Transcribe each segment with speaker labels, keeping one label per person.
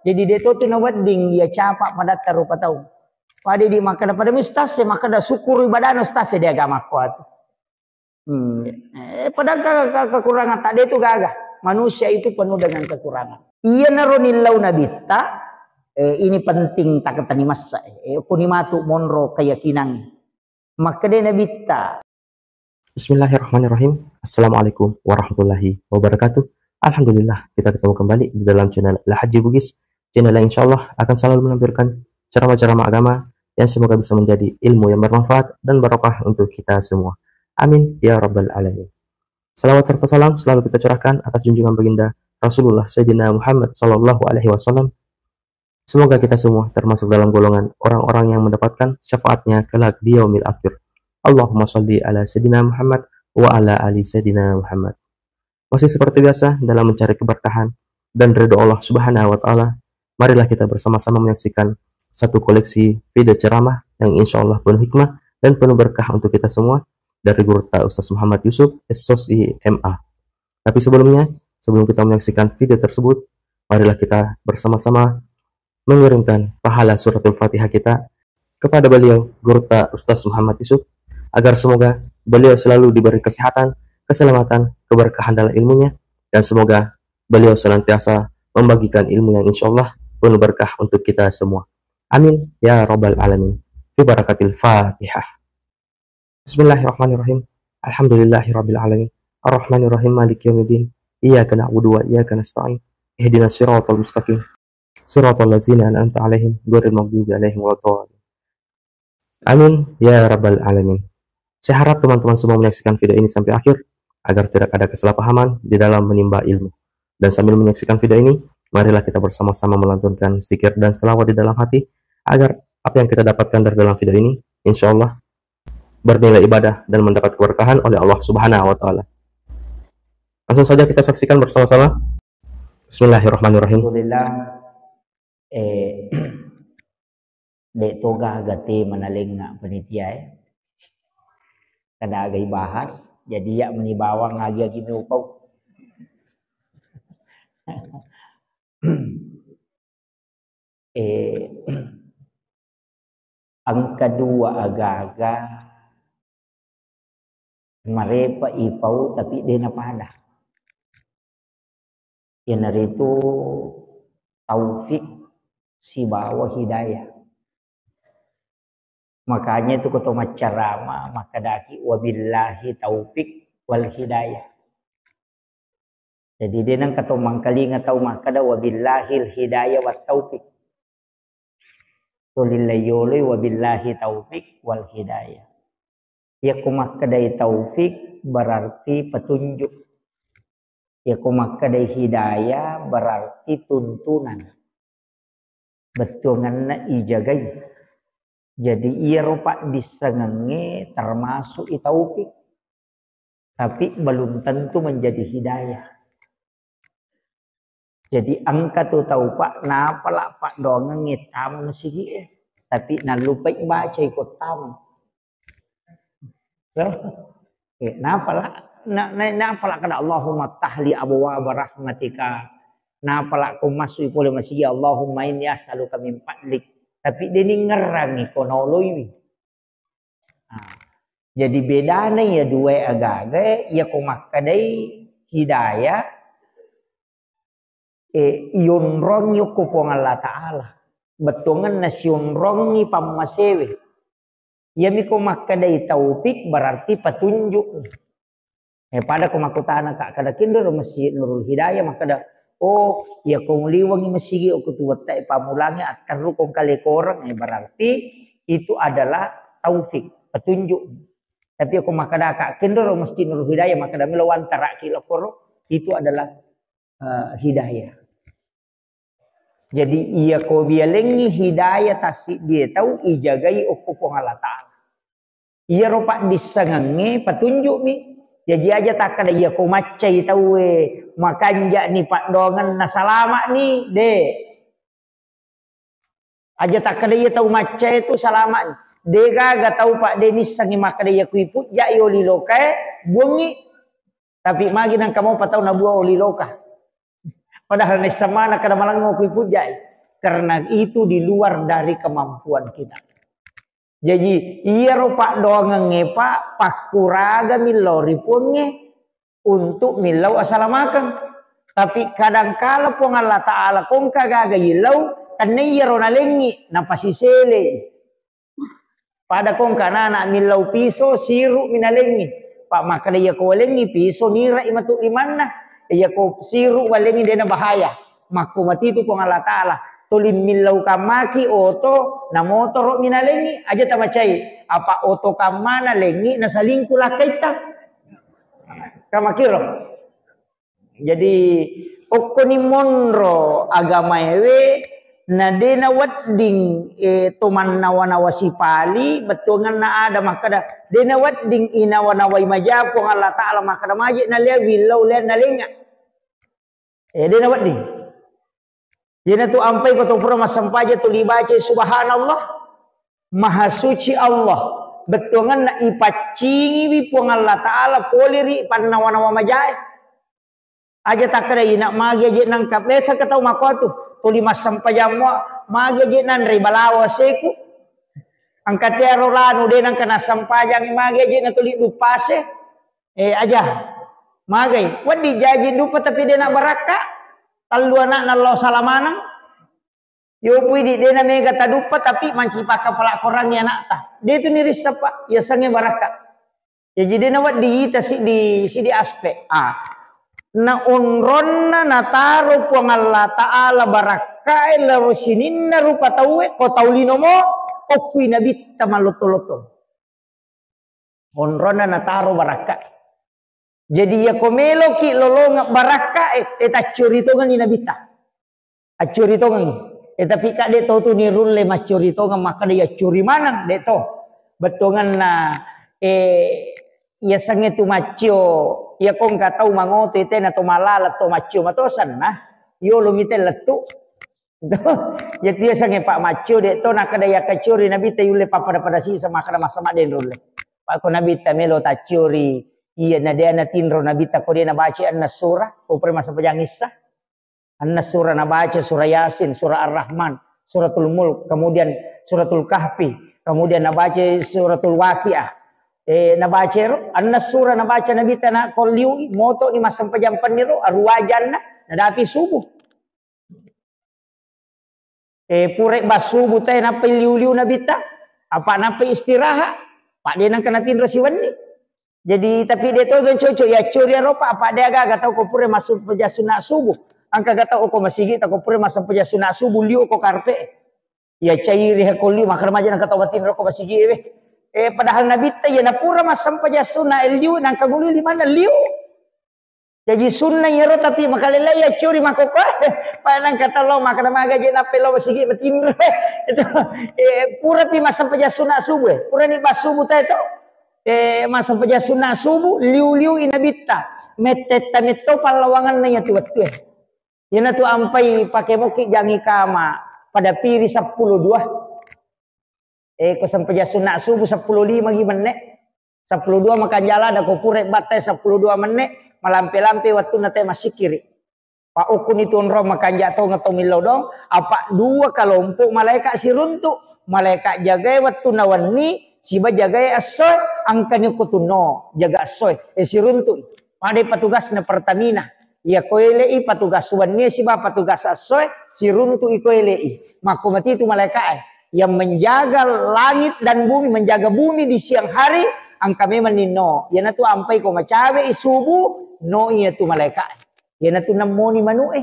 Speaker 1: Jadi dia tu na wedding dia capak pada tarupa tahu. Pada di maka pada mustase maka dah syukur ibadah stase dia agama kuat. Pada kekurangan tadi itu gagah. Manusia itu penuh dengan kekurangan. Iya naronillau nabita. Ini penting tak ketani masa. Kunimatu monro keyakinan. Maka dia nabita.
Speaker 2: Bismillahirrahmanirrahim. Assalamualaikum warahmatullahi wabarakatuh. Alhamdulillah kita ketemu kembali di dalam channel Al-Haji Bugis. Channel yang insya Allah akan selalu menampilkan ceramah-ceramah agama yang semoga bisa menjadi ilmu yang bermanfaat dan barokah untuk kita semua. Amin ya rabbal alamin. Salawat serta salam selalu kita curahkan atas junjungan baginda Rasulullah Sayyidina Muhammad sallallahu alaihi wasallam. Semoga kita semua termasuk dalam golongan orang-orang yang mendapatkan syafaatnya kelak di yaumil akhir. Allahumma sholli ala Sayyidina Muhammad wa ala ali Sayyidina Muhammad. Masih seperti biasa dalam mencari keberkahan dan ridho Allah Subhanahu wa taala, marilah kita bersama-sama menyaksikan satu koleksi video ceramah yang insya Allah penuh hikmah dan penuh berkah untuk kita semua dari Guru Ustaz Muhammad Yusuf SOSI MA. Tapi sebelum kita menyaksikan video tersebut, marilah kita bersama-sama mengirimkan pahala suratul Fatihah kita kepada beliau Guru Ustaz Muhammad Yusuf, agar semoga beliau selalu diberi kesehatan, keselamatan, keberkahan dalam ilmunya, dan semoga beliau senantiasa membagikan ilmu yang insya Allah penuh berkah untuk kita semua. Amin ya rabbal alamin. Bi barakatil Fatihah. Bismillahirrahmanirrahim. Alhamdulillahirabbil alamin. Arrahmanirrahim maliki yaumiddin. Iyyaka na'budu wa iyyaka nasta'in. Ihdinas siratal mustaqim. Siratal ladzina an'amta 'alaihim ghairil maghdubi 'alaihim waladdallin. Amin ya rabbal alamin. Saya harap teman-teman semua menyaksikan video ini sampai akhir agar tidak ada kesalahpahaman di dalam menimba ilmu. Dan sambil menyaksikan video ini, marilah kita bersama-sama melantunkan zikir dan selawat di dalam hati agar apa yang kita dapatkan dari dalam video ini insya Allah bernilai ibadah dan mendapat keberkahan oleh Allah Subhanahu wa taala. Langsung saja kita saksikan bersama-sama. Bismillahirrahmanirrahim.
Speaker 1: Alhamdulillah. Dek toga gati manaling nga panitia kada agay bahas jadi ya menibawang lagi ginupaw. Ang kedua agaga marepa ipaw tapi di napada. Yan narito taufik si bawa hidayah. Makanya itu ketemu ceramah maka daki wabillahi taufik wal hidayah. Jadi dia nang katumang kali nga tahu maka da wabillahil hidayah wat taufik. Tulilayoloy wabillahi taufik wal hidayah. Ya kumakadai taufik berarti petunjuk. Ya kumakadai hidayah berarti tuntunan. Betungan na ijagai. Jadi ia rupa disengenge termasuk taufik. Tapi belum tentu menjadi hidayah. Jadi angka tu tahu pak napala pak dongeng ngitam masih tapi nalupa baca ikut tam. Napala kada Allahumma tahli abwaab rahmatika. Napala ku masuk pole masih Allahumma inni as'aluka min fadlik. Tapi dia ni ngerangi konoloi. Jadi bedanya ya dua agak ya kumakadai hidayah yunrong yukupong Allah Ta'ala. Betungan na siyunrong ni pamasewe. Yami kumakadai taufik berarti petunjuk. Pada kumakutana kak kada kindur masjid Nurul Hidayah makada ya kung liwang masigi o kutuwatay pamulangi at karukong kalikorang berarti itu adalah taufik, petunjuk. Tapi aku makada kak kindur masjid Nurul Hidayah makada milawan tarak kilakoro itu adalah hidayah. Jadi ia ko bialengi hidayah tasik dia tahu ijagai ukupong Allah Ta'ala. Ia rupa disengangi petunjuk mi. Jadi aja tak ada ia ko macai tahu makanja ni pak dongan nasalama ni de. Aja tak ada ia tahu macai itu salama. De gaga tahu pak de ni sangi makada ia ku iput ja yo liloka bungi. Tapi magi nang kamu patau na buah oli loka. Padahal ni sama nak kada malang mo ku iput jai. karena itu di luar dari kemampuan kita. Jadi iya rupa doang ngepa pakuraga milori punge untuk milau asalamakan. Tapi kadang kala pun Allah Ta'ala kong kagaga ilau tanay rona lengi napasisele. Pada kong kanana milau piso siru minalengi. Pak maka dia ko lengi piso nira imatu limanna. Iya ko siru walengi dena bahaya. Maku mati itu pun Allah Ta'ala. Tulim milau kamaki oto na motor minalengi aja tamacai. Apa oto kamana lengi na salingku lakaita. Kamakiro. Jadi okoni monro agama ewe na dena wadding toman nawa sipali betungan na ada makada dena wadding inawa nawai majapo Allah Ta'ala makada majik na lia wilau lia na lenga dena wadding dena tu ampai ko tu pura masampaja tu libace subhanallah maha suci Allah betungan na ipacingi wipung Allah Ta'ala poliri pan nawa majai aja tak kena ina magi aja nangkap lesa ketau makotu tuli masam pajamwa magi aja nan ribalawa seku angkat ya rolanu de nang kena sampajang magi aja na tuli dupase aja magi wadi jaji dupa tapi de nak baraka talu anak nallo salamanang yo pui di de na mega tadupa tapi mancipaka pala korangnya anak ta de tu niris apa ya sange baraka ya jadi na wadi tasi di aspek na unronna na taro puang Allah Ta'ala barakai la rosininna rupa tawe ko taulino mo okui nabitta maloto-loto unronna na taro barakai jadi ya komelo ki lolonga barakai eta curitongan ni nabita acuritongan tapi kak de to tu ni rulle macuritongan maka dia curi manang de to betongan na ya sange tu macio ya kong katau mangoto ite na to malala to macio matosan nah yo lumite letu ya dia sange pak macio de to nak kada ya kacuri nabi te yule papada pada sisa makada masama den rulle pak ko nabi ta melo ta curi iya na dia na tinro nabi ta ko dia na baca anna surah ko pre masa pajangisa anna surah na baca surah yasin surah ar-rahman suratul mulk kemudian suratul kahfi kemudian na baca suratul waqiah nabaca anna surah nabaca nabi tanah koliu moto ni masam pajampan niro arwajan na dapi subuh purek bas subuh tay napi liu-liu nabi ta apa napi istirahat pak dia nang kena tindro siwani jadi tapi dia tu kan cocok ya curi ropa apa dia agak tahu ko pure masuk peja sunat subuh angka gata ko masigi ta ko pure masam peja sunat subuh liu ko karpe ya cairi ha koliu makar maja nang kata tindro ko masigi padahal Nabi ta ya napura masam paja sunna liu nang kagulu di mana liu. Jadi sunna yero tapi makalala ya curi makoko. Panang kata lo makana maga je nape lo sigi betin. Itu pura pi masam paja sunna subuh. Pura ni bas subuh ta itu. Masam paja sunna subuh liu-liu Nabi ta. Meteta meto palawangan na ya tuat tu. Yana tu ampai pakai moki jangi kama pada piri 10:2. Ko sampai sunat subuh 10:05 menit 10:02 makan jala ada ko purek batai 10:02 menit malampe-lampe waktu nate masih kiri pak ukun itu onro makan jatuh ngatomilau dong apa dua kelompok malaikat si runtuk malaikat jaga waktu nawani siba jaga asoy angkanya kutuno jaga asoy si runtuk pada petugas na Pertamina ya koelei petugas wani siba petugas asoy si runtuk ikoelei makomati itu malaikat yang menjaga langit dan bumi, menjaga bumi di siang hari, angka memang ni no. Yana tu ampai ko macawe subuh, no iya tu malaikat. Yana tu namoni manue.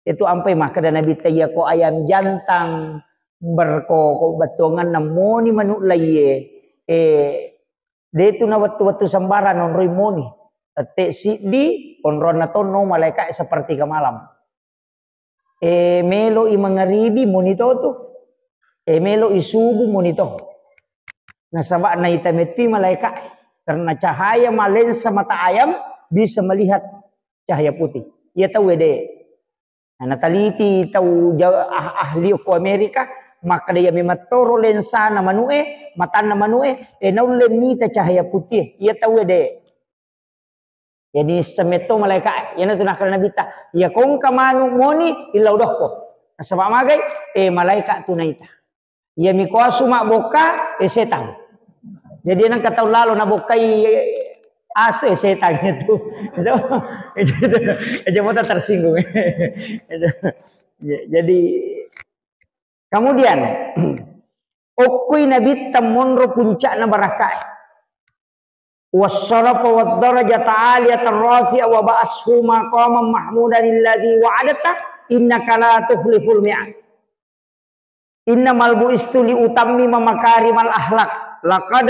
Speaker 1: Itu ampai maka dan Nabi taya ko ayam jantan berko batongan namoni manu laye. De tu na watu sambaran on moni. Tete si di onron na to no malaikat seperti ke malam. Melo i mangaribi monito tu. Melo isubu monito. Nasaba na itameti malaikat karena cahaya malensa mata ayam bisa melihat cahaya putih. Ia tahu de. Nah, nataliti tahu ahli ko Amerika maka dia mematoro lensa na manue mata na manue naulem nita cahaya putih. Ia tahu de. Jadi semeto malaikat yana tunakal nabita ya kong kamanu moni ilau dohko. Nasabak magai malaikat tunai ta. Ia mikuasu mak boka setan. Jadi nang kata lalu na bokai ase setan itu. Aja mau tersinggung. Jadi kemudian okui nabi tamunro puncak na barakai. Wassarafa wad-darajata 'aliyatan rafi'a wa ba'ashu maqaman mahmudan alladhi wa'adata innaka la tukhliful mi'ad. Innamal bu'istu li utammima makarimal akhlak. Laqad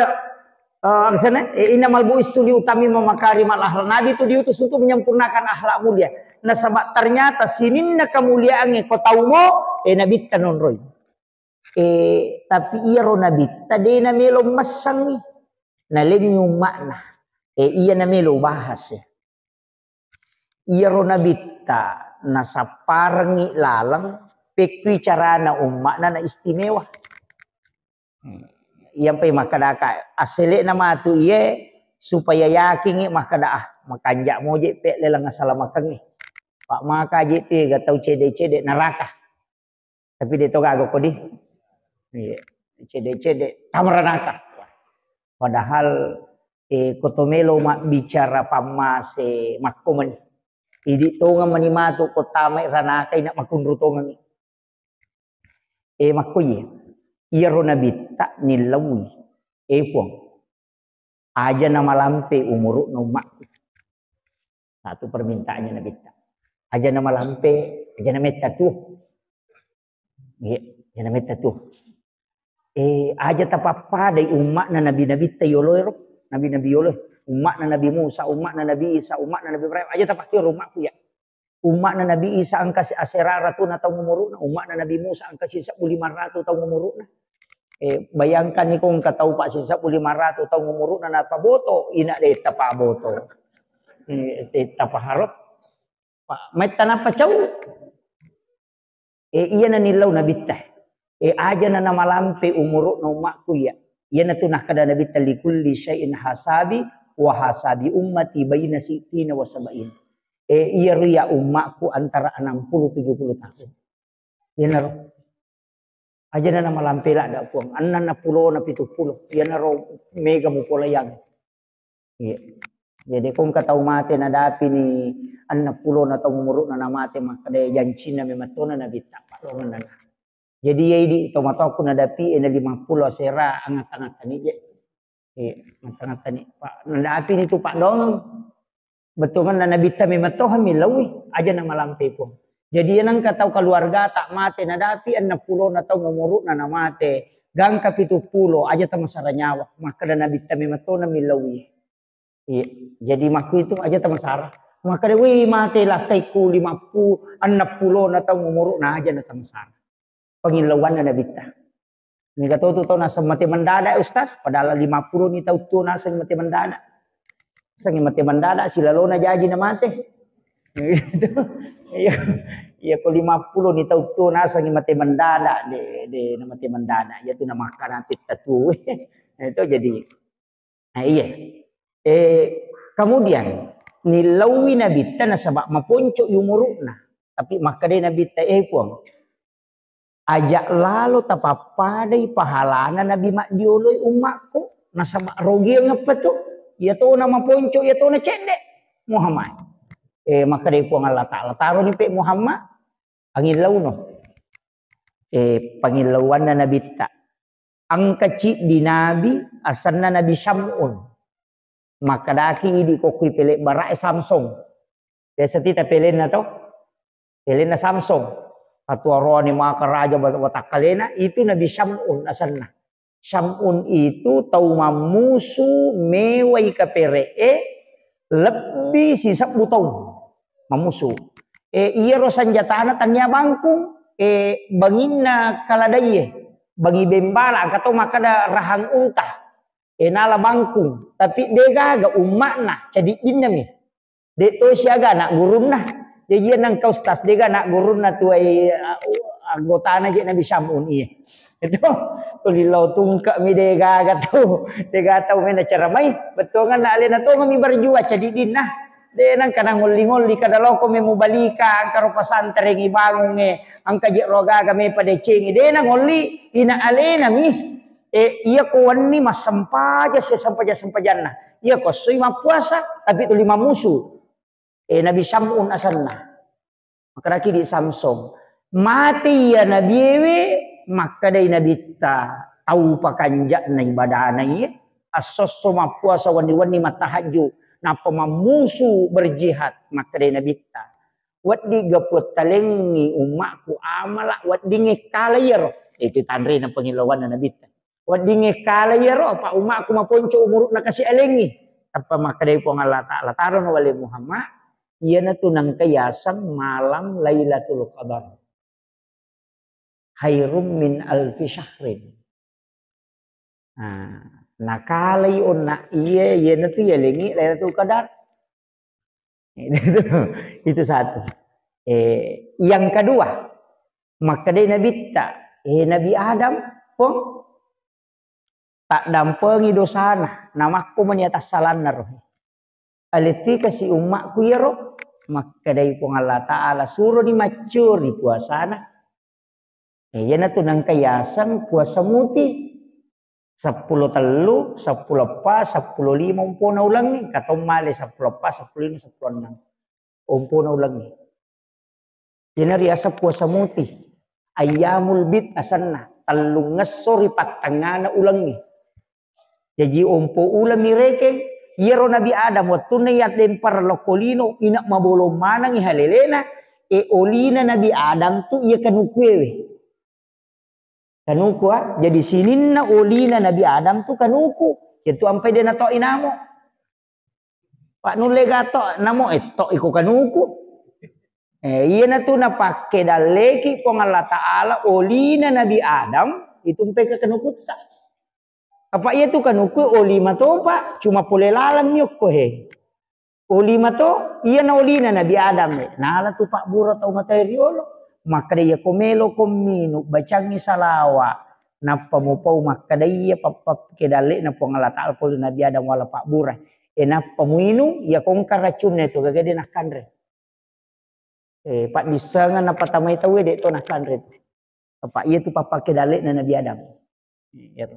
Speaker 1: innamal bu'istu li utammima makarimal akhlak. Nabi itu diutus untuk menyempurnakan akhlak mulia. Nah sebab ternyata sininna kemuliaan kau tahu mo nabi tanon roy. Tapi iya ro nabi tadi na melo masang ni. Naling yung makna. Iya na melo bahas ya. Iya ro nabi ta nasa parangi lalang pekwi cara na makna na istimewa. Yang pay makadaka asele na matu iye supaya yakin makadaah makanjak mo je pe lelang asala makang ni. Pak maka je te gatau cede-cede neraka. Tapi dia to gago ko di. Cede-cede tamranaka. Padahal kotomelo mak bicara pamas makkomen. Idi tonga manimatu kotame ranaka ina makundrutongan. Makkoy. Iya ro nabi tak nilawi. Puang. Aja nama lampe umuru no mak. Satu permintaannya nabi tak. Aja nama lampe, aja nama tatu. Aja nama tatu. Aja tapapa dari umat na nabi-nabi tayolo nabi-nabi yolo. Umat na Nabi Musa, umat na Nabi Isa, umat na Nabi Ibrahim. Aja tapakir umatku ya. Umat na Nabi Isa ang kasi aseraratu na taong umuruna. Umat na Nabi Musa ang kasi 1,500 taong umuruna. Bayangkan ni kung katau pa si 1,500 taong umuruna na paboto. Ina de tapaboto. Tapaharap. May tanapa chow. Iya na nilaw na bitah. Aja na namalampi umuro na umakku ya. Iya na tunah kada nabi talikulli syai'in hasabi wa hasabi ummati bayna sitina wa sabain. Iya ria umakku antara 60-70 tahun. Iya na ro. Aja na namalampi lah dak puang. Anna na 10 na 70. Iya na ro mega mo polayang. Iya. Jadi kung katau mate na dapi ni anna 10 na taong umuro na namate makade janji na mematona na bitak palongan na. Jadi ya di tomato aku nadapi ena 50 sera angat-angat ni je. Angat-angat ni Pak nadapi ni tu Pak dong. Betungan na nabita mematohan milawi aja na malampe pun. Jadi nang katau keluarga tak mate nadapi ena 10 na taong umuro na namate gangka 70 aja ta masara nyawa maka na nabita mematona milawi. Jadi maku itu aja ta masara. Maka dewi mate lah kaiku 50 60 na taong umuro na aja na ta masara. Pengilawan na nabita. Ni kato tu nasa mati mandada ustaz, padahal 50 ni tau tu nasa mati mandada. Sang mati mandada sila lo na jaji na mate. Iya ko 50 ni tau tu nasa mati mandada de na mati mandada. Ya tu na makan nanti tatu. Itu jadi iya. Kemudian nilawi nabita na sabak maponco yumuruna. Tapi makade nabita puang. Ajak lalu tapapadai pahalana nabi mak dioloi umatku nasabak rogi ngapa tu ya tu nama ponco ya tu na cendek Muhammad maka dia puang Allah Ta'ala taruh ni pe Muhammad pangilaw no pangilawan na nabi ta ang kecil di nabi asan na nabi Syamun maka daki di kokui pelek barak Samsung biasa kita pelek na to pelek na Samsung Atua rohani maka raja batakalena itu Nabi Syamun asalna. Syamun itu tau mamusu mewai kapere lebih sisa butau mamusu. Iya ro sanjatana tanya bangkung bangina kaladaye bagi bembala katau maka da rahang unta nala bangkung tapi dega ga umakna jadi dinami de to siaga nak gurumna. Jadi nang kau stas dega nak gurun na tuai anggota na je Nabi Syamun iya. Itu tulilau tungka mi dega gatau. Dega tau mena cara mai betul kan nak alena tu ngami berjua jadi dinah. Denang kadang ngoli-ngoli kada loko me mubalika angkaro pasantren ibangun ang kajik roga kami pada ceng denang ngoli ina alena mi iya ko wani masampaja sesampaja-sampajanna iya ko sui puasa tapi tu 5 musuh Nabi Samun asanna maka di Samsung mati ya Nabi ewe maka dari Nabi ta tahu pakanjak na ibadah na iya asos soma puasa wani-wani matahajud napa mamusu berjihad maka dari Nabi ta waddi gaput talengi umakku amala waddi ngekalayar itu tandri na pengilawan na Nabi ta waddi ngekalayar apa umakku maponco umuruk na kasi alengi apa maka dari pong Allah Ta'ala taron wali Muhammad iya na tunang kayasan malam Lailatul Qadar khairum min alfi syahrin nakalay on na iya na tu ya lengi Lailatul Qadar itu satu yang kedua maka dari Nabi tak Nabi Adam pun tak dampengi dosana namaku menyatas salan roh aliti kasih umakku ya roh maka dari pun Allah Ta'ala suruh dimacur di puasana iya na tu nang kayasan puasa muti 10 telu, 10 pas, 10 lima umpuna ulangi. Katong mali 10 pas, 10 lima, 10 enam. Umpuna ulangi. Jadi riasa puasa muti. Ayamul bid asanna. Talung ngesori patangana ulangi. Jadi umpu ulang mireke. Yero Nabi Adam. Waktu niyat lempar lokolino. Inak mabolong manang ihalelena. Olina Nabi Adam tu iya kanukwewe. Kanuku jadi sinin na olina Nabi Adam tu kanuku itu sampai dia nato inamo Pak nule gato namo itu iko kanuku iya na tu na pakai daleki pong Allah Ta'ala olina Nabi Adam itu sampai ke kanuku tak apa iya tu kanuku olima to Pak cuma pole lalang nyok ko he olima to iya na olina Nabi Adam nala tu Pak Buro tau materiolo maka dia komelo kominu bacangi salawa napa mo pau maka dia papa kedale na Allah Ta'ala pol Nabi Adam wala Pak Burah napa mo inu ya kongkar racunnya itu gagade nak kandre Pak disangan napa tamai tahu de to nak kandre apa iya tu papa kedale na Nabi Adam ya to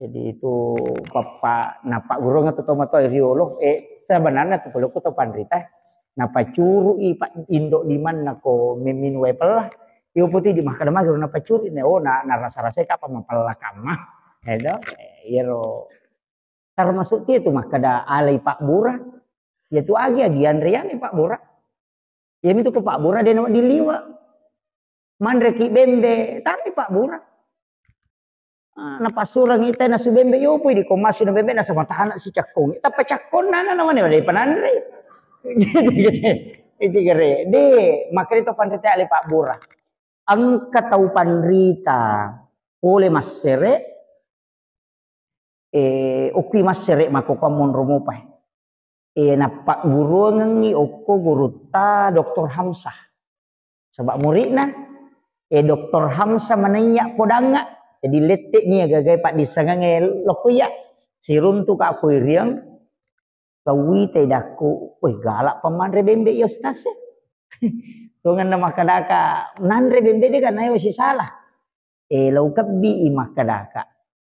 Speaker 1: jadi itu papa napa guru ngatu to mato riolo sebenarnya tu kalau ku to pandrita napa curu Pak Indo liman nako mimin wepel lah iyo putih di mahkamah guru napa curi ne na rasa-rasa kapa mapala kamah edo iro termasuk itu mah kada alai Pak Burah yaitu agi-agian rian Pak Burah ya itu ke Pak Burah dia nama diliwa mandreki bembe tadi Pak Burah napa surang ita na su bembe yo pui di komasi na bembe na sama tahanak si cakong ita pa cakon na namane dari panandre itu kere de makanya itu pandrita oleh Pak Burah angka tahu pandrita oleh masere oki masere mako kamon romopai na Pak Guru ngangi oko guru ta Dr. Hamzah sebab muridna Dr. Hamzah manaiya podanga jadi letek ni gagai Pak disangange lokuya siruntu ka aku riang kawi tedaku, wih galak pemandre bembe ya ustaz ya. Tungan nama kadaka, nandre bembe dia kan ayo si salah. Lau kabi imah kadaka.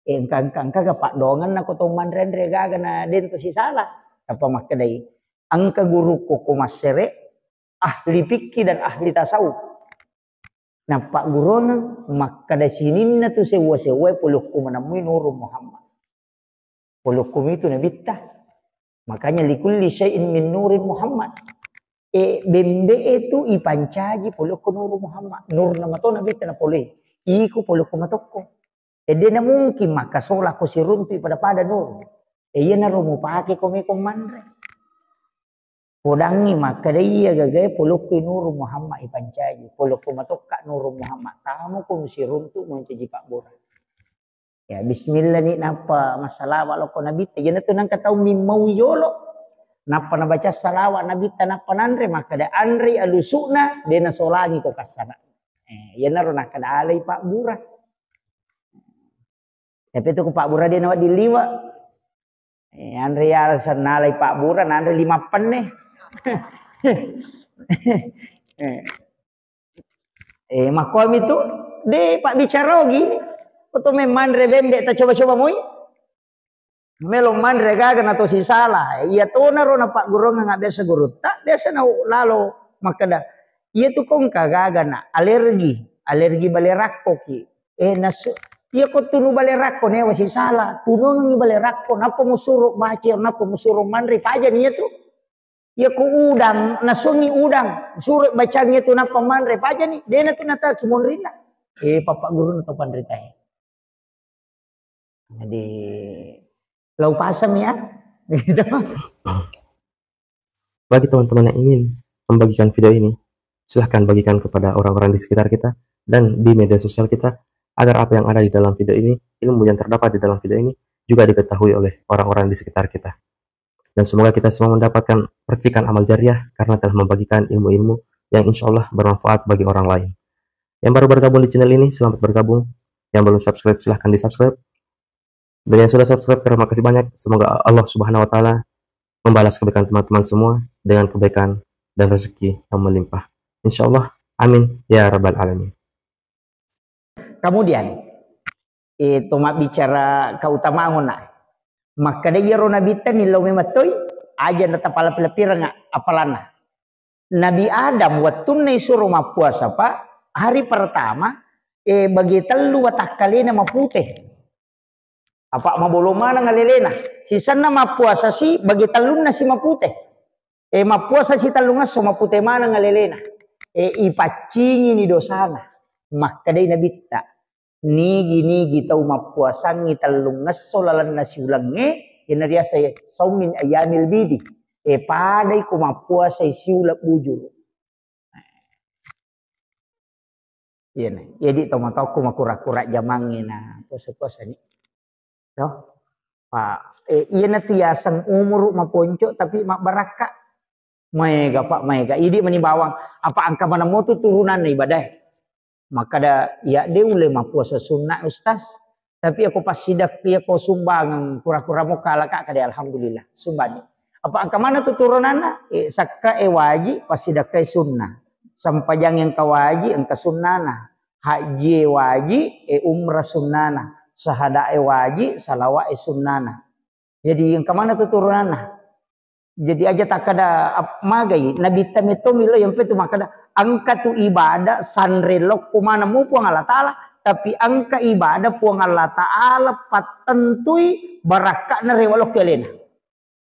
Speaker 1: Engkang kaga Pak dongan nak to mandre andre gaga na den to si salah. Apa makadai? Angka guru koko masere ahli fikih dan ahli tasawuf. Nah Pak guru makadai sinin na tu sewa-sewa pulukum menemui Nur Muhammad. Pulukum itu nabi tah. Makanya likulli syai'in min nurin Muhammad. Bembe itu ipancaji polo ko Nur Muhammad. Nur nama to nabi tana pole. Iku polo ko matoko. Dia na mungkin maka sola ko sirunti pada Nur. Iya na rumo pake ko me komandre. Podangi maka dia gagay polo ko Nur Muhammad ipancaji. Polo ko matokka Nur Muhammad. Tamu ko siruntu mencaji Pak Burah. Ya bismillah ni napa masalah walau ko nabi ta yana tunang katau mimau yolo napa na baca salawat nabi ta napa nandre maka da andri alusuna dena solangi ko kasana yana ro nakada alai Pak Burah tapi itu ko Pak Burah dia nawa diliwa Andre ya senalai Pak Buran, Andre 5 pen nih. Makom itu deh Pak bicara gini. Atau memang rebembe tak coba-coba moi. Melo mandre gagan atau si salah. Iya tuh naro na Pak Guru nggak biasa guru tak biasa na lalu makada. Iya tuh kong kagagan na alergi balerakko ki. Nasu iya kok tunu balerakko nih wasi salah. Tunu ngi balerakko napa musuruh baca napa musuruh mandre aja nih tuh. Ya ku udang, nasungi udang, suruh bacanya tu napa mandre aja nih, dia nanti nata kimonrina. Bapak guru nata pandrita. Jadi lau pasam ya, gitu.
Speaker 2: Bagi teman-teman yang ingin membagikan video ini, silahkan bagikan kepada orang-orang di sekitar kita dan di media sosial kita, agar apa yang ada di dalam video ini, ilmu yang terdapat di dalam video ini, juga diketahui oleh orang-orang di sekitar kita. Dan semoga kita semua mendapatkan percikan amal jariah karena telah membagikan ilmu-ilmu yang insya Allah bermanfaat bagi orang lain. Yang baru bergabung di channel ini, selamat bergabung. Yang belum subscribe, silahkan di subscribe. Dan yang sudah subscribe, terima kasih banyak. Semoga Allah Subhanahu Wa Taala membalas kebaikan teman-teman semua dengan kebaikan dan rezeki yang melimpah. Insya Allah, amin ya rabbal alamin.
Speaker 1: Kemudian itu mak bicara keutamaan nak. Maka dia ro nabi tani lo mematoi aja nata pala pelapira apalana. Nabi Adam watunai suruh puasa Pak hari pertama bagi telu watakalena maputih. Apa mabolo mana ngalelena. Sisana puasa si bagi taluna si maputih. Mapuasa si talunga so maputih mana ngalelena. Ipacingi ni dosana. Maka dia nabi ta. Nigi tau mapuasan ngi talungas solalan nasi ulangnya inaria saya saumin ayamil bidi padai ku mapuasa siulap bujur iya nih jadi tau ku makura-kura jamangin na puasa-puasa nih no Pak iya na tiasan umur maponco tapi mak baraka mega Pak mega idi menibawang apa angka mana mau turunan ibadah maka ada ya dia uleh puasa sunnah ustaz tapi aku pas sidak dia kau sumbang kura-kura mau kalah kak kada alhamdulillah sumbang apa angka mana tuh turunanna sakka wajib pas sidak kai sunnah sampajang yang kawaji engka sunnana haji wajib umrah sunnana sahada wajib salawat sunnana jadi yang kemana tuh turunanna jadi aja tak ada magai nabi tameto milo yang itu makada angka tu ibadah sanrelok kumana mu puang Allah Ta'ala tapi angka ibadah puang Allah Ta'ala patentui barakak na rewalok kelena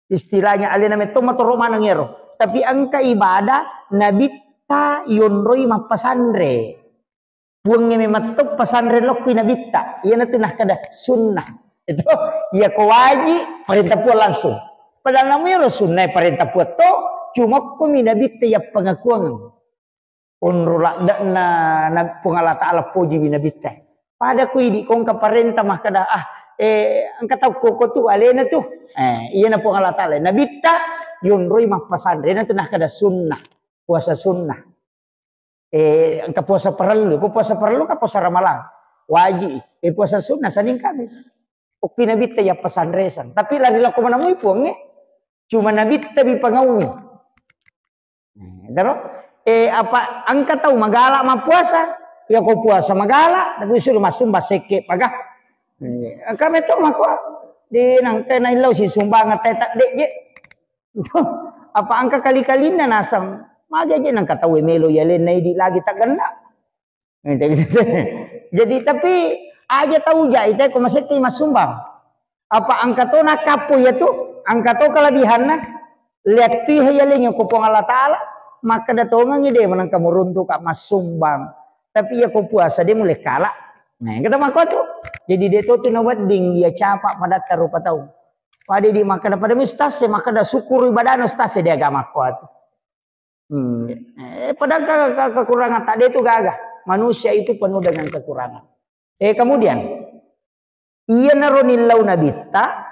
Speaker 1: istilahnya alena meto matoro mana ngero tapi angka ibadah nabi ta yonroi mapasandre puangnya mematop pasandrelok pi nabi ta iya natinah kada sunnah itu ya ko wajib perintah puang langsung padahal namanya sunnah perintah puang to cuma kumi nabi tiap pengakuan unrulak na pungala ta'ala puji binabita pada kuidi kong kaparenta makada angka tau koko tu alena tu iya na pungala ta'ala nabita yunroi mapasandre na tunah kada sunnah puasa sunnah angka puasa perlu ko puasa perlu ka puasa ramalan wajib puasa sunnah saning kami ukti nabita ya pasandresan tapi lari laku manamui puangnya cuma nabita bi pangawi daro apa angka tahu magala puasa ya kau puasa magala tapi suruh masumba seke pagah kami tu mako di nang kena ilau si sumbang tak dek je apa angka kali-kali na nasam maja je nang kata we melo ya len di lagi tak kena jadi tapi aja tahu ja itu ko masih mas sumbang apa angka tu nak kapu ya tu angka tu kelebihan na lihat tu ya len ko pong Allah Ta'ala maka datongan ide menang kamu runtuh kak mas sumbang tapi ya kau puasa dia mulai kalah nah kita mako tuh jadi dia tuh wedding dia capak pada tarupa tahu pada di maka pada mustase maka dah syukur ibadah mustase dia agama kuat pada kekurangan tadi itu gagah manusia itu penuh dengan kekurangan kemudian iya naronilau nabita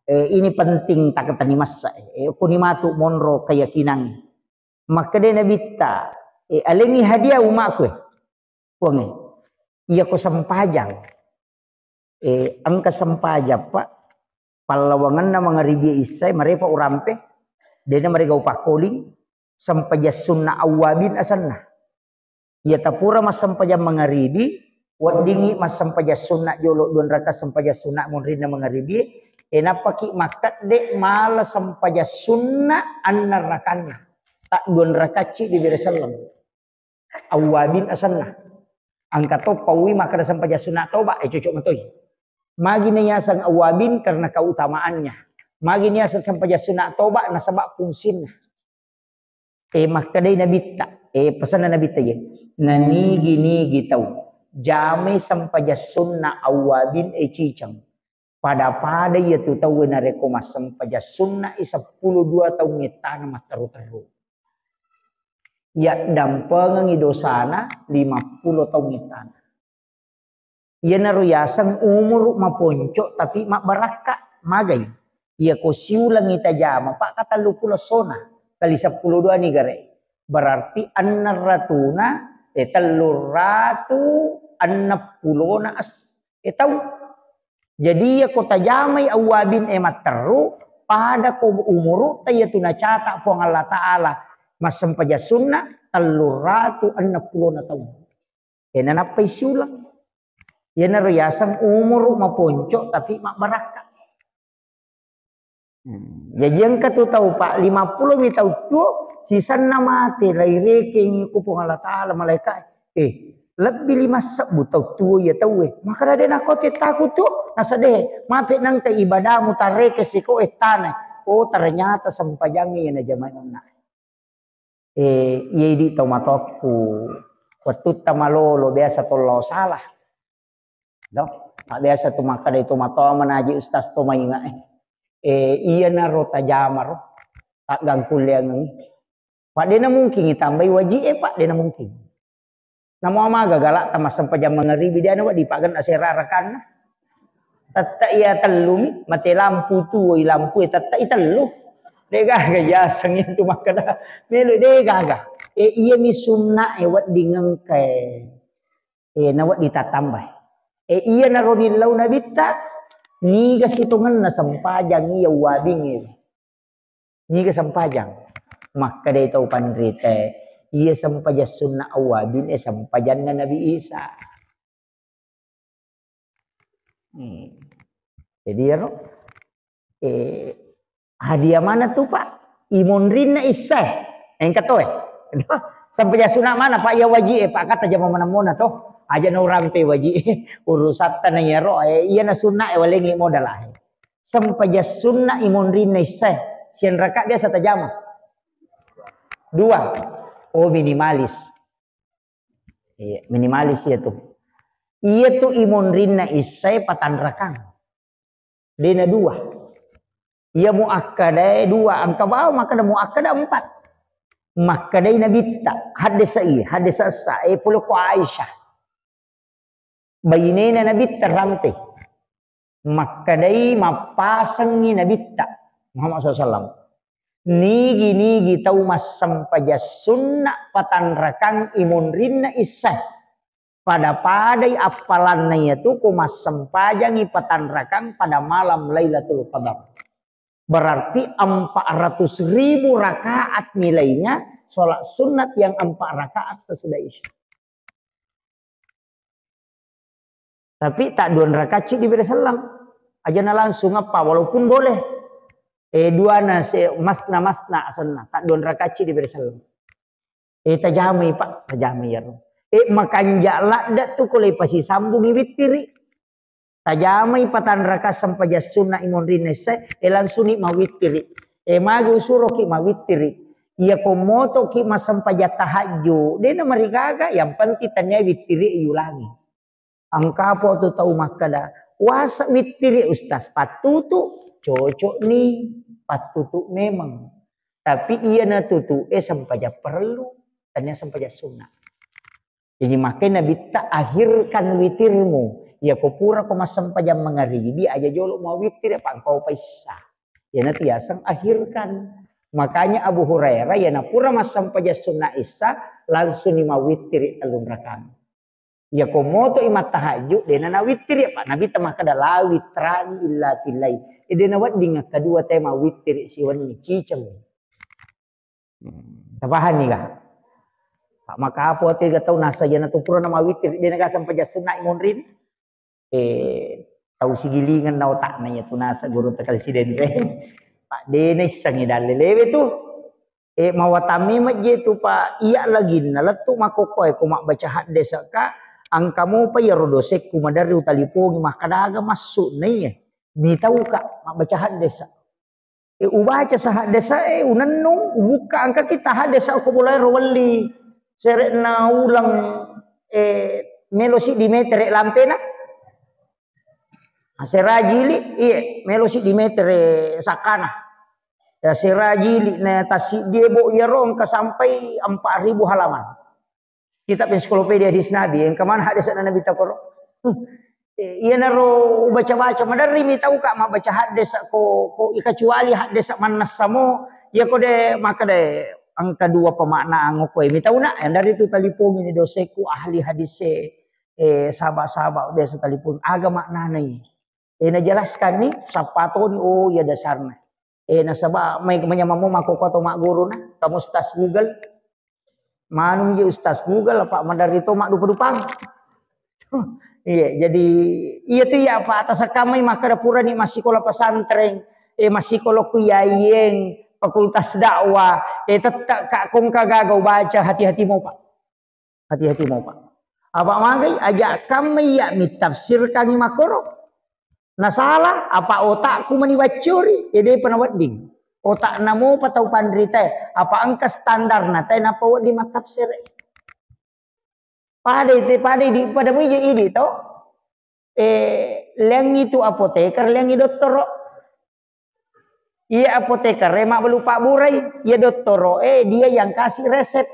Speaker 1: ini penting tak ketani masa kunimatu monro keyakinan maka dia nabi ta aleni hadiah umakku puange iya ko sampajang angka sampajang Pak Palawangan na mga ribi isay marepa urampe dena mereka upah koling sampaja sunna awabin asanna ya tapura mas sampaja mga ribi wadingi mas sampaja sunna jolo don raka sampaja sunna munrina mga ribi enapaki makat de mala sampaja sunna anna rakanna tak don rakaci di beresalam awabin asanna angkato pawi maka sampaja sunna toba cocok matoi magi niyasang awabin karena keutamaannya. Magi niyasa sampaja sunat toba nasabak fungsinya. Makadai nabita. Pesan na nabita ya. Nanigi-nigi tau. Jame sampaja sunna awabin cicang. Pada ya tu tau na rekomas sampaja sunna 12 tahun ngitana mas taru-taru. Ya dampengang idosana 50 tahun ngitana. Ia naruyasang umur maponco tapi mak baraka magay. Ia ko siulang itajama pak kata lupulo sona kali 12 ni gare. Berarti anna ratuna telur ratu anna pulona as. Tahu. Jadi ia ko tajamai awabin materu pada ko umuru tayatuna cata po Allah Ta'ala masam paja sunna telur ratu anna pulona tahu. Nanapay siulang. Ya naruyasang umur maponco tapi mak baraka. Jadi yang katu tahu pak 50 mi tahu tu sisan na mati lai reking ko po Allah Taala malaikat. Lebih 5 sabu tahu tu ya tahu maka ada nak ko takut tu nasa deh mati nang te ibadah mutare ke siko tanah. Oh ternyata sampajangi na zaman na. Iya di tahu matoku waktu tamalolo biasa tolo salah. Dok, tak biasa tu makan itu matoa menaji ustaz tu mainga iya na rota jamar tak gangkul yang pak dena mungkin tambah wajib pak dena mungkin nama ama galak tamas sampai jam mengeribi dia nak dipakan aserarakan tata iya telumi mati lampu tu lampu tata itelu dega gaya sangin tu makan melu dega iya mi sunna wat dingengke nawat ditatambah iya naronilau nabita niga situngan na sampajang iya wabing niga sampajang maka day tau panrite iya sampaja sunna awabin sampajan na Nabi Isa jadi ya hadiah mana tuh pak imunrin na isa yang kata sampaja sunna mana pak ya wajib pak kata jama mana mona toh aja no rampe waji urusat tanaya ro iya na sunna walengi modal sampaja sunna imun rinna iseh sian raka biasa tajama 2 minimalis minimalis ya tuh iya tuh imun rinna iseh patan rakang dena 2 iya muakkadai 2 angka bawah maka ada muakkada 4 makkadai nabita hadis sa puluh ko Aisyah bayinena nabi terampe makkadai mapasangi nabi tak Muhammad SAW nigi tau mas sampaja sunna patan rakang imun rinna isah pada apalan na itu ku mas sampajangi patan rakang pada malam Lailatul Qadar berarti 400.000 rakaat nilainya sholat sunat yang 4 rakaat sesudah isya. Tapi tak 2 rakaat di beda salam. Aja na langsung apa walaupun boleh. 2 na masna asana tak 2 rakaat di beda salam. Tajami pak, tajami ya. Makanja dak tu kulai pasi sambung witiri. Tajami patan rakaat sampai sunnah imun rinese langsung ni mawitiri. Magi usuro ki mawitiri. Ia komoto ki sampai tahajud. Dia na marigaga yang penting tanya witiri iulangi. Angka po tu tahu makada wasa witiri ustaz patutu cocok nih patutu memang tapi iya na tutu sampai perlu tanya sampai sunnah jadi makanya nabi tak akhirkan witirmu ya ko pura ko mas sampai mengaribi aja jolo mau witir apa engkau paisa ya nanti asang akhirkan makanya Abu Hurairah ya na pura mas sampai sunnah isa langsung ni mau witir telung rakaat Ya komoto imat tahajud dena na witir ya Pak Nabi tamah kada la witrani illa tilai. Dena wat dinga kedua tema witir siwan ni cicem. Tabahan ni kah? Pak maka apa te gatau nasa jana tu pura nama witir dena ka sampai jasuna imonrin. Tahu sigilingan na otak na ya tu nasa guru takal siden Pak dena sangi dalelewe tu. Mawatami maje tu Pak iya lagi na letu makokoy ko mak baca hadis ka. Angkamu pa ya rodosek kumadari utalipogi mah kadaga masuk nih ya. Ni tahu kak mak baca hadis. Ubaca sa hadis unanung buka angka kita hadis ko mulai rawali. Seret na ulang melosi di meter lampena. Serajili iya melosi di meter sakana. Ya serajili na tasik dia bo ya rong ka sampai 4.000 halaman. Kitab ensiklopedia hadis Nabi yang kemana hadis Nabi takoro. Iya naro baca-baca madari mi tahu kak mak baca hadis ko kecuali hadis manas samo ya ko de maka de angka dua pemakna ngoko mi tahu nak dari itu talipung ini doseku ahli hadis sahabat-sahabat dia su talipung aga makna nih. Na jelaskan nih sapato ni oh ya dasarnya. Na sabab mai menyamamu makoko to mak guru na kamu stas Google. Manum je ustaz Google apa mandari itu mak dupa-dupang. Iya jadi iya tu ya apa atas kami maka dapura ni masih sekolah pesantren masih sekolah kuyayeng fakultas dakwah tetap kak kong kagagau baca hati-hati mau Pak. Hati-hati mau Pak. Apa magai ajak kami ya mitafsir kami makoro. Nah salah apa otakku mani bacuri ide penawatding. Otak namo patau pandrita apa angka standar na tay napa di matafsir pada di pada muje ini to leng itu apoteker leng itu doktor iya apoteker remak belupa burai ya doktor dia yang kasih resep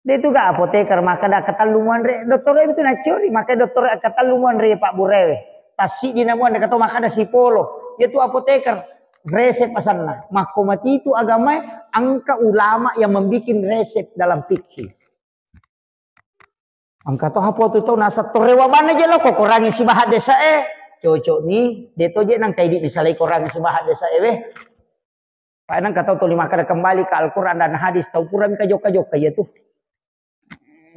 Speaker 1: dia itu gak apoteker maka dah ketalungan re doktor itu nacuri maka doktor ketalungan re Pak Burewe tasik di namuan kata maka ada psikolog yaitu apoteker resep pasanna mahkomati itu agama angka ulama yang membuat resep dalam fikih angka toh apa tu tahu nasa torewa mana je lo kok kurangi si bahad desa cocok ni dia tu je nang kaidi disalai kurangi si bahad desa pak nang kata tu lima kada kembali ke Al-Quran dan hadis tahu pura ka joka ya tu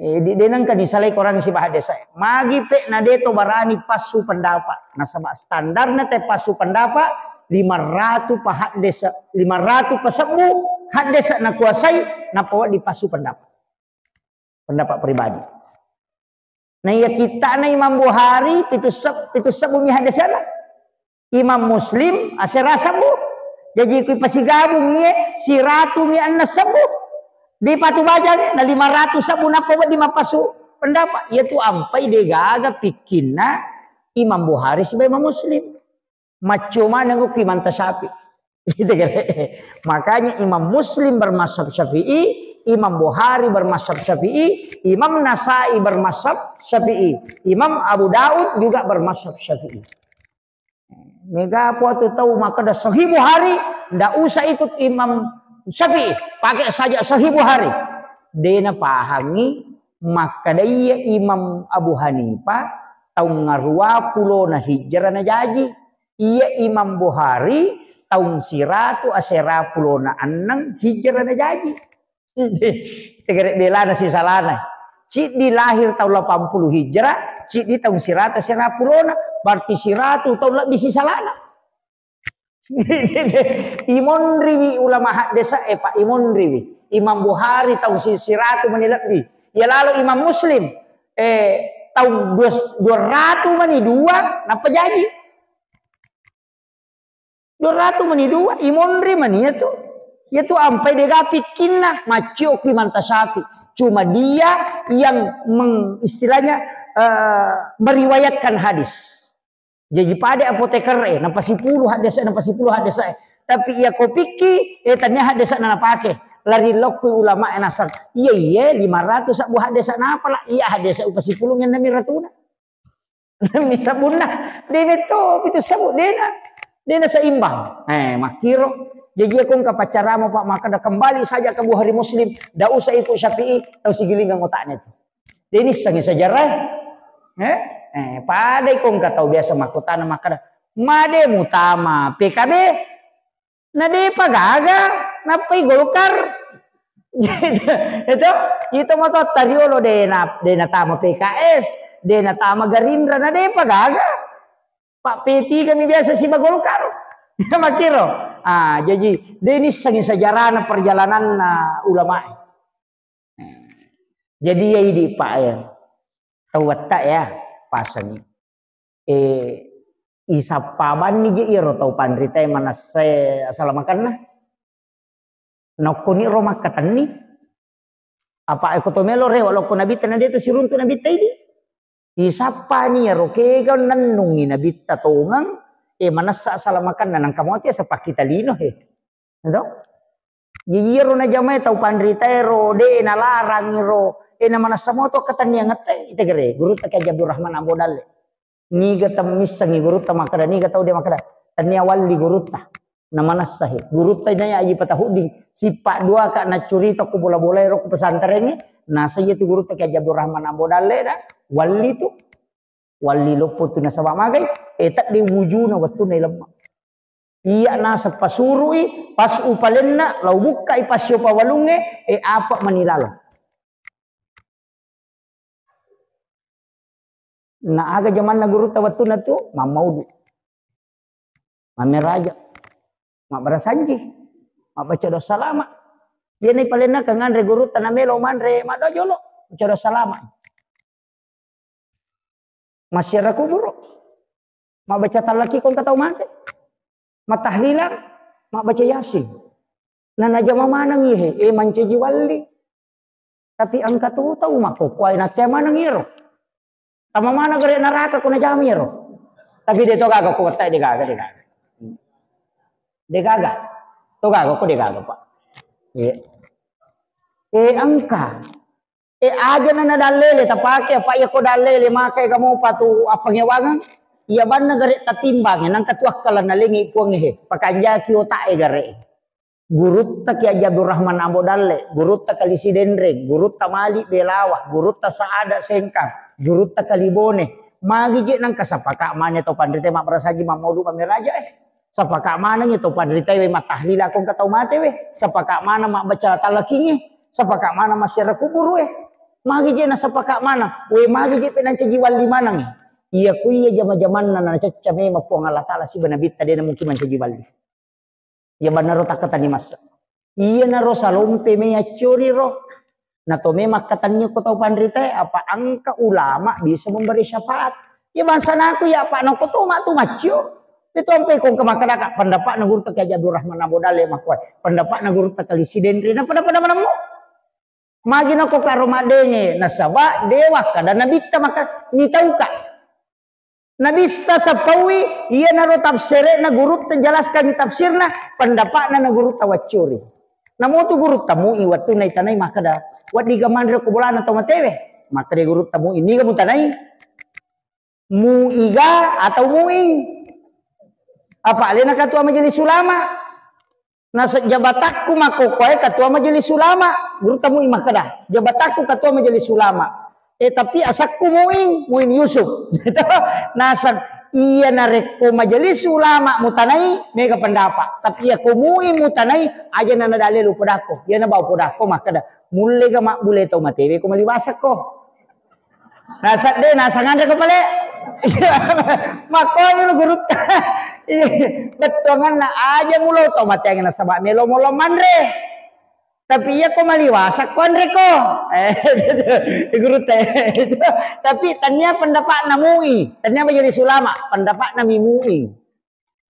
Speaker 1: dia nang ka disalai kurangi si bahad desa magi pe na dia tu barani pasu pendapat nasaba standar na te pasu pendapat 500 pahat desa 500 pasabu had desa na kuasai na pawa di pasu pendapat pribadi. Nah ya kita na Imam Bukhari itu sabu mi hadis na Imam Muslim asera sabu jadi ku pasigabung ye si ratu mi anna sabu di patu baca na 500 sabu na pawa di mapasu pendapat yaitu ampai de gaga pikirna Imam Bukhari sebagai Imam Muslim. Macuma nengok Imam Syafi'i. Makanya Imam Muslim bermazhab Syafi'i, Imam Bukhari bermazhab Syafi'i, Imam Nasai bermazhab Syafi'i, Imam Abu Daud juga bermazhab Syafi'i. Mega apa tu tahu maka dah Sahih Bukhari, ndak usah ikut Imam Syafi'i, pakai saja Sahih Bukhari. Dena pahami maka dia Imam Abu Hanifah tahun 20 na hijrah na jaji. Iya Imam Bukhari tahun 100 asera pulona anang hijrah na jadi. Tegere belana si salana. Cik di lahir tahun 80 hijrah, cik di tahun 100 asera pulona, berarti 100 tahun lebih si salana. Imam Riwi ulama hadis Pak Imam Riwi. Imam Bukhari tahun 100 menilai. Ya lalu Imam Muslim tahun 200 mani dua napa jadi? 200 mani dua imonri mani itu ampai degapi kinna macio ki mantasapi cuma dia yang istilahnya meriwayatkan hadis jadi pada apoteker napa 10 hadis tapi ia kopiki tanya hadis na pake lari lokui ulama nasar iya 500 sabu hadis na apa lah iya hadis upa 10 ngan nami ratuna nami sabuna debeto itu sabu dena seimbang. Makiro. Jadi aku kapacara mo Pak maka dah kembali saja ke Bukhari Muslim. Dah usah ikut Syafi'i. Tahu sigiling ang otaknya itu. Denis sangi sejarah. Padai kong katau biasa makutana makada. Made mutama PKB. Nade pagaga. Napai Golkar. Itu moto tariolo de tama PKS. De tama Gerindra. Nade pagaga. Pak P3 kami biasa si Golkar. Makiro. Jadi Denis sangi sejarah perjalanan ulama. Jadi ya ini Pak ya. Tahu tak ya pasang isapaban ni iro tau pandrita mana saya asal makan nah nokoni roma katan ni apa ekotomelo re walau ko nabita na dito sirunto nabita ini isapa ni iro ke kan nanungi nabita tongang mana sa asal makan na nang kamote sa pakitalino ito iro na jamay tau pandrita iro de na larang iro na mana samoto katanya ngate ite gere guru ta Kiai Abdul Rahman Ambodale ni gata misangi guru ta makada ni gata dia makada tania walli guru ta na mana sahi guru ta nya aji patahuding sipak dua kak na curita ku bola-bola ro ku pesantren na saya tu guru ta Kiai Abdul Rahman Ambodale da walli tu walli lopot tu na sabak magai tak di wujuna watu na lemma iya na sa pasurui pas upalenna lau buka ipasyo pawalunge apa manilalo. Na aga zaman na guru tawatu na tu mamaudu mameraja mak barasanji mak baca doa salama dia ni palena kangan re guru tanamelo manre mak do jolo baca doa salama masyarakat guru mak baca talaki kon katau mate mak tahlilan mak baca yasin nana jama manang ihe manceji walli tapi angka tu tahu mak ko kuai na tema nang iro tama mana gere neraka kuna jamiro. Tapi dia to gaga ko watai dia gaga. Dia gaga. To gaga ko dia gaga, Pak. Angka. Aja na dalele tapake apa ya ko dalele makai kamu patu apa ngewangan. Iya ban gere tatimbang nang katuakkalan nalingi puangehe. Pakanja ki otae gere. Gurut ta Kiai Abdul Rahman Ambodale, gurut ta Kalisi Dendreng, gurut ta Mali Belawa, gurut ta Saada Sengkang, gurut ta Kalibone. Magi je nang kasapaka mane to pandrite mak prasaji mak modu pamiraja sapaka mana to pandrite we mak tahlil akong katau mate we, sapaka mana mak baca talakinge, sapaka mana masyarakat kubur we. Magi je na sapaka mana, we magi je penan cejiwal di manang. Iya ku iya jama-jaman na cecame mapuang Allah taala si banabit tadi na mungkin mencejiwal. Ya benar tak kata ni mas. Iya naro salompe me curi roh. Nah to me makatannya ko tau pandrite apa angka ulama bisa memberi syafaat. Ya bangsa aku ya pak no ko to mak tu macio. Itu ampe kong kemakada pendapat na guru ta Kiai Abdul Rahman Ambodale makwai. Pendapat na guru ta Kalisi Dendri na pendapat mana mo. Magi na ko karo madenge nasaba dewa kada nabita maka ni tau ka. Nabista sa pawi, iya naro tafsire na guru tenjelaskan tafsirna pendapat na guru tawacuri. Namo tu guru tamu iwatu nai tanai makada wat diga mandre ko bola na to matewe. Maka de guru tamu ini ga mutanai muiga atau muing. Apa alena ketua majelis ulama? Nasa jabatakku makokoy ketua majelis ulama. Guru tamu makada. Jabatakku ketua majelis ulama. Tapi asakku muing Yusuf. Nasan iya nareko majelis ulama mutanai mega pendapat. Tapi iya ko muing mutanai aja nana dalil podako. Iya na bawa podako maka dah mulai ga mak bule tau matewe ko maliwasak ko. Nasat de nasangan de kepale. Makoy no gurut. Betongan na aja mulo tau mateng na sabak melo molo manre. Tapi iya ko maliwasak ko andre ko. Guru teh. Tapi tanya pendapat namui. Tanya majelis ulama pendapat nami mui.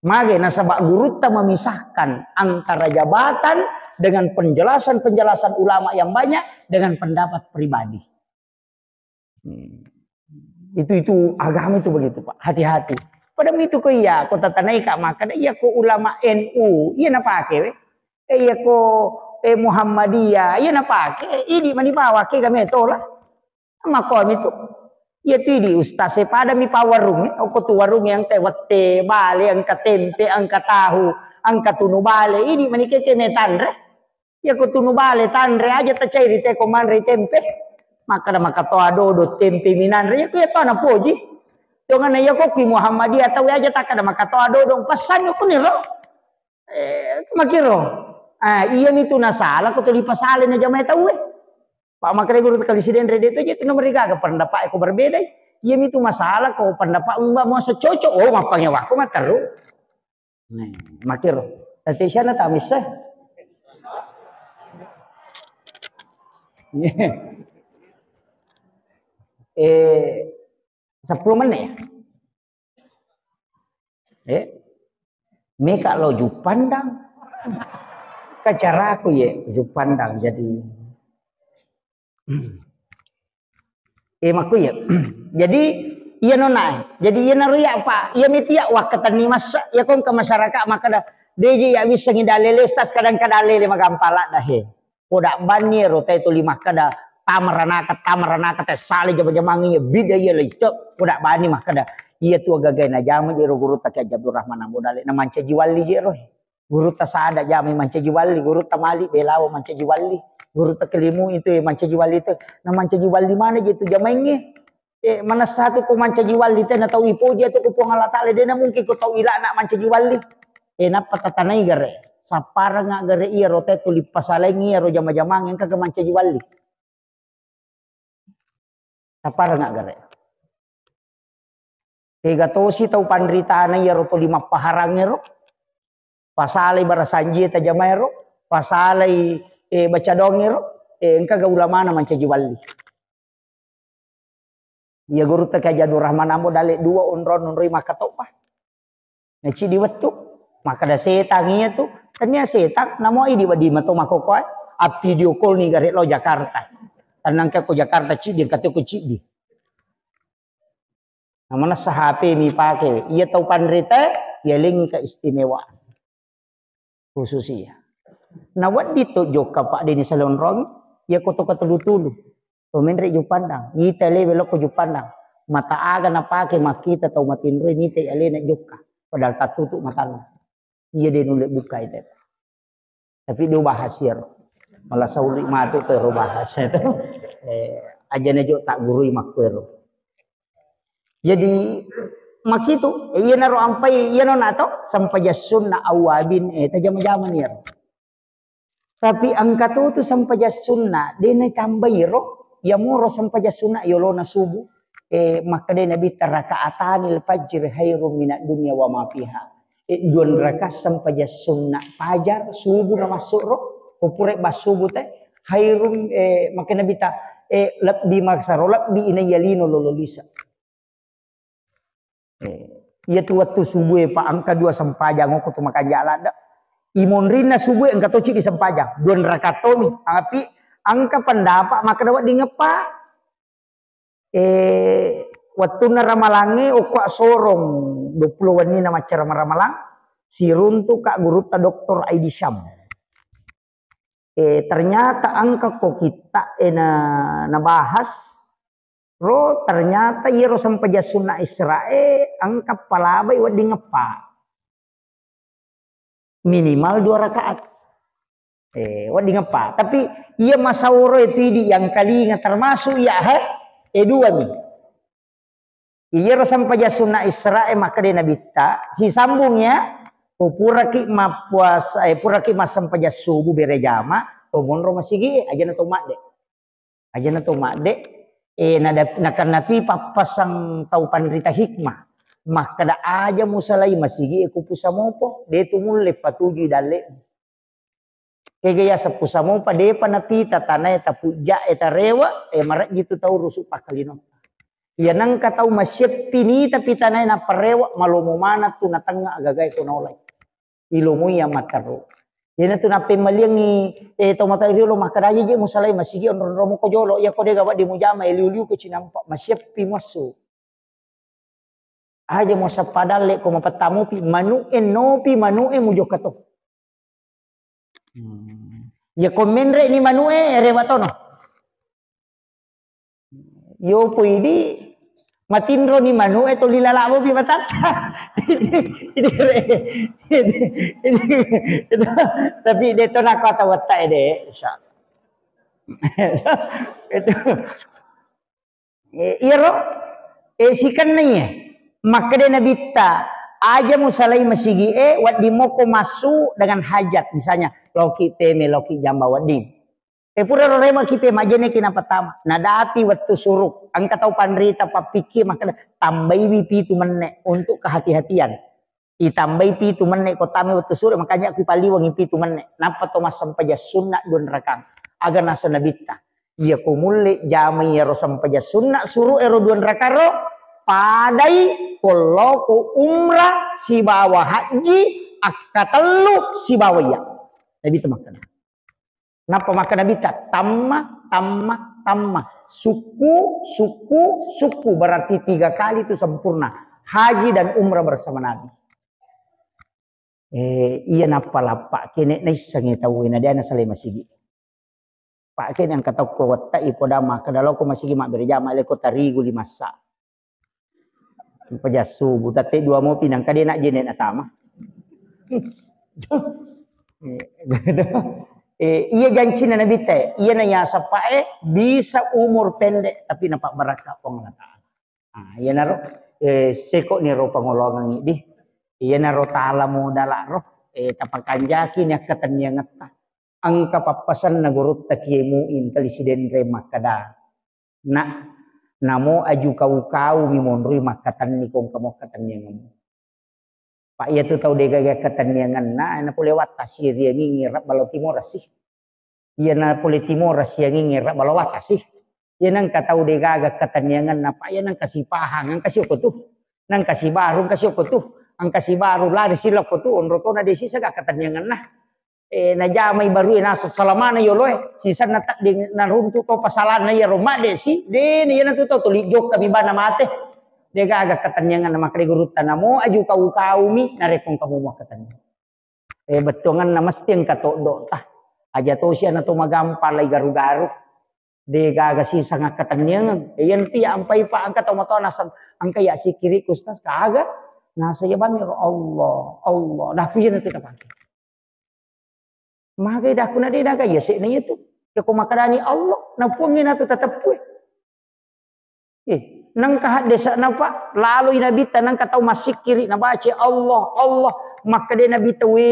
Speaker 1: Mage nasabak guru ta memisahkan antara jabatan dengan penjelasan-penjelasan ulama yang banyak dengan pendapat pribadi. Itu agama itu begitu Pak. Hati-hati. Padahal itu ko iya ko tatanai ka maka iya ko ulama NU. Iya na pake we. Iya ko Muhammadiyah, iya na pake, ini mani bawa ke kami tola, makam itu, iya tidi ustaz pada mi pawarung, aku tu warung yang tewate bale, angka tempe, angka tahu, angka tunu bale, ini mani ke kene tanre, ya ko tunu bale tanre aja tercair te komandre tempe, maka dah maka to ado tempe minan ya ku ya to na poji jangan ya ko ki Muhammadiyah tahu aja tak ada maka to ado dong pesan ko ni ro makiro iya ni tu na salah ko to li pasalin na jamaah tahu pak makre guru presiden rede itu je tu nomor ga pendapat ko berbeda iya itu masalah ko pendapat mbak mau secocok oh mapangnya waku mah terus nah makiro tadi sana tak bisa eh 10 menit ya me kalau ju pandang cara aku ya ju pandang jadi maku ya jadi iya nona jadi iya naruya pak iya mitia wah ketani masa ya kong ke masyarakat maka dah deji ya bisa ngidalele tas kadang-kadang lele magampala dah he podak banir rota itu lima kada tamaranaka teh sali jama-jamangi bida ya lecok podak bani maka dah iya tu agagai na jamu jero guru ta Abdul Rahman Ambodale na manca jiwali jero guru ta sada jami manca jiwali guru ta mali belawo manca jiwali guru ta kelimu itu manca jiwali itu na manca jiwali mana je tu jamainge mana satu ko manca jiwali teh na tau ipo je tu ko Allah taala de na mungkin ko tau ila nak manca jiwali na patatanai gare sapara nga gare iya rote tu lipasalengi ro jama-jamang yang kagak manca jiwali sapara nga gare tega tosi tau pandritaan ya ro to lima paharangnya ro pasalai barasanji ta jamaah ro pasalai baca dongero engka ga ulama na manca jiwali ya guru ta Abdul Rahman Ambodale dua unron unri maka topa naci di wetu maka da setanginya tu tanya setan namo i di badi mato makoko video call ni gare lo Jakarta tanang ke ko Jakarta cidi kate ko cidi namanya HP mi pake iya tau pandrita ya lingi keistimewaan khususnya nah wat dito joka pak dini salon rong ya koto katulu-tulu pemenre ju pandang ita le belok ko ju pandang mata aga na pake makita tau matinro ni te ale na joka padahal tak tutup matanya iya de nulek buka itu tapi do bahas ya malah sauli matu te ro bahas itu aja na jo tak gurui makwero jadi makitu iya naro ampai iya no nato sampai sunna awabin tajam-jaman ya tapi angka tu sampai sunna dene tambairo ya muro sampai sunna yolona subuh maka dene bitar rakaatanil fajr khairum minad dunya wa ma fiha duan rakaat sampai sunna fajar subuh na masuk ro kupure bas subuh teh khairum maka nabi ta lebih maksaro lebih inayalino lololisa iya tu waktu subuh pak angka 2 sempajang aku tu makan jalan dak imon rina subuh angka toci di sempajang 2 rakaat tomi tapi angka pendapat maka dapat di ngepa waktu na ramalange okwa sorong 20 wani na macara ramalang siruntu kak guru ta Dr. Aidi Syam ternyata angka kok kita na bahas ro ternyata iro sampai jasuna Israel angka palabai wadi ngepa minimal 2 rakaat wadi ngepa tapi iya masawro itu di yang kali termasuk ya dua nih iya ro sampai jasuna Israel maka dia nabita si sambungnya puraki mapuas puraki mas sampai jasubu berejama tomun ro masigi aja na tomak dek nakan nati papasang tau pandrita hikmah maka da aja musalai masigi ku pusamopo de tu mulle patuju dalle kegaya sepusamopa de panati tatana eta puja eta rewa marak gitu tau rusuk pakalino ya nang katau masyepi ni tapi tanai na parewa malomo mana tu na tanga agagai konolai ilomu ya makaru yana tu na pemaliangi tomata ilo makaraji je musalai masigi on romo ko jolo ya ko de gawa di mujama eliuliu ko cinampa masyepi mosu aja mo sa padale ko mapatamu pi manu enopi manu mujokato ya komenre ni manu rewatono yo puidi matindro ni manu to lilalabo pi batata tapi dito na ko tawata de insyaallah Itu. Iya roh. Sikan nanya. Maka dia nabita. Aja musalai masigi wat di moko masuk dengan hajat misalnya loki teme loki jamba wading. Pura rema kipe majene kina pertama. Nadati waktu suruk. Angka tahu panrita papikir maka tambahi pitu menek untuk kehati-hatian. Itambahi pitu menek kotame waktu suruk makanya aku paliwang pitu menek. Napa to mas sampaja sunat dun rakang. Agar nasa nabita. Dia kumule jamai ero sampaja sunat suruh ero dun rakaro. Padai kalau ku umrah si bawa haji akatelu si bawa ya. Nabi itu makan. Napa makan Nabi tak? Tamma. Suku berarti 3 kali itu sempurna. Haji dan umrah bersama Nabi. Iya napa lah Pak kene naisang tahu ina dia nasalai masigi. Pak kene yang kata ko watta ipodama kadalo ko masigi mak berjama le ko tarigu 5 sa. Pajasu butate 2 mau pinang kade nak jene atama. Iya janji na Nabi teh, iya na ya sapae bisa umur pendek tapi nampak berkah Allah Taala. Iya naro seko ni ro pangolongan di. Iya naro taala mo dala ro tapakan jaki ni akatan yang ngata. Angka papasan na gurut takiyemuin kalisiden re makada. Nak namo aju kau mimonrui makatan ni kong kamu katan yang Pak ya tu tahu dega katan yang na pole watasi dia ngirap balau timur sih. Iya na pole timur sih yang ngirap balau watasi. Iya nang katau dega katan yang na Pak ya nang kasih pahang ang kasih ko tu. Nang kasih baru kasih ko tu. Ang kasih baru lari silok ko tu onro to na desi saga katan yang na. Na jamai baru na salamana yo loe sisa na tak di na runtu to pasalan na ya rumah desi de ni na tu to tulijok kami bana mate dega agak katanyangan na makre gurutan mo aju kau mi narekong kamu mo katanya betongan na mesti ang katodo tah aja to siya na to magampal ay garu-garu dega agak sisa nga katanyangan yan ti ampay pa ang kataw mo to nasa ang kaya si kiri kustas kaaga nasa yaban Allah dah piyan na ti kapake Magai dah kuna dia dah ya sik na itu. Ya ko makadani Allah na puangin ato tetap pue. Nang kahat desa napa lalu nabi tanang katau masik kiri na baca Allah maka dia nabi tawe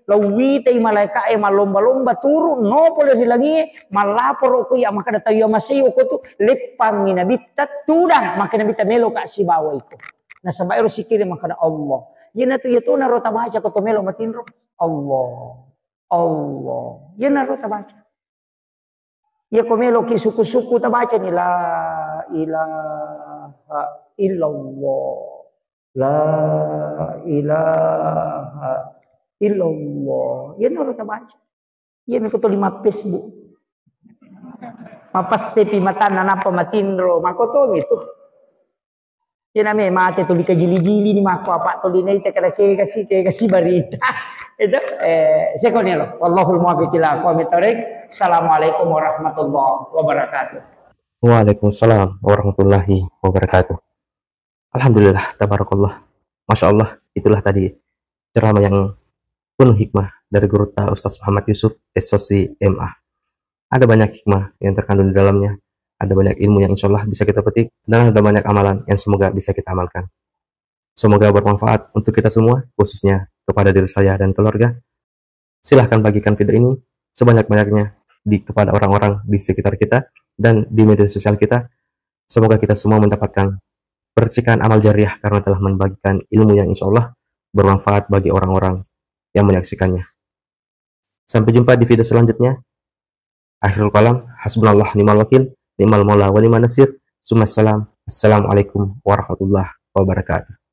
Speaker 1: lawi tay malaika malomba-lomba turun no pole dilangi malapor ko ya maka datayo ya masih ko tu lepang nabi tatudah maka nabi tamelo ka si bawa itu. Na sabayro sikiri maka Allah. Yen atu itu na rota baca ko to melo matinro Allah. Ya naruh tabaca. Ya komelo ki suku-suku tabaca ni la ilaha illallah. La ilaha illallah. Ya naruh tabaca. Ya mi kuto 5 Facebook. Mapas sepi mata nanapa matinro. Makoto gitu. Ya name mate tu dikajili-jili ni mako apa tu dinai te kada kasih barita. Itu sekonelo wallahul muwaffiq ila aqwamit thoriq. Assalamualaikum warahmatullahi wabarakatuh.
Speaker 2: Waalaikumsalam warahmatullahi wabarakatuh. Alhamdulillah tabarakallah. Masya Allah, itulah tadi ceramah yang penuh hikmah dari guru Ustaz Muhammad Yusuf SOC MA. Ada banyak hikmah yang terkandung di dalamnya, ada banyak ilmu yang insya Allah bisa kita petik, dan ada banyak amalan yang semoga bisa kita amalkan. Semoga bermanfaat untuk kita semua, khususnya kepada diri saya dan keluarga. Silahkan bagikan video ini sebanyak-banyaknya kepada orang-orang di sekitar kita dan di media sosial kita. Semoga kita semua mendapatkan percikan amal jariah karena telah membagikan ilmu yang insya Allah bermanfaat bagi orang-orang yang menyaksikannya. Sampai jumpa di video selanjutnya. Akhirul kalam, hasbunallah ni'mal wakil, ni'mal maula wa ni'man nasir. Assalamualaikum warahmatullahi wabarakatuh.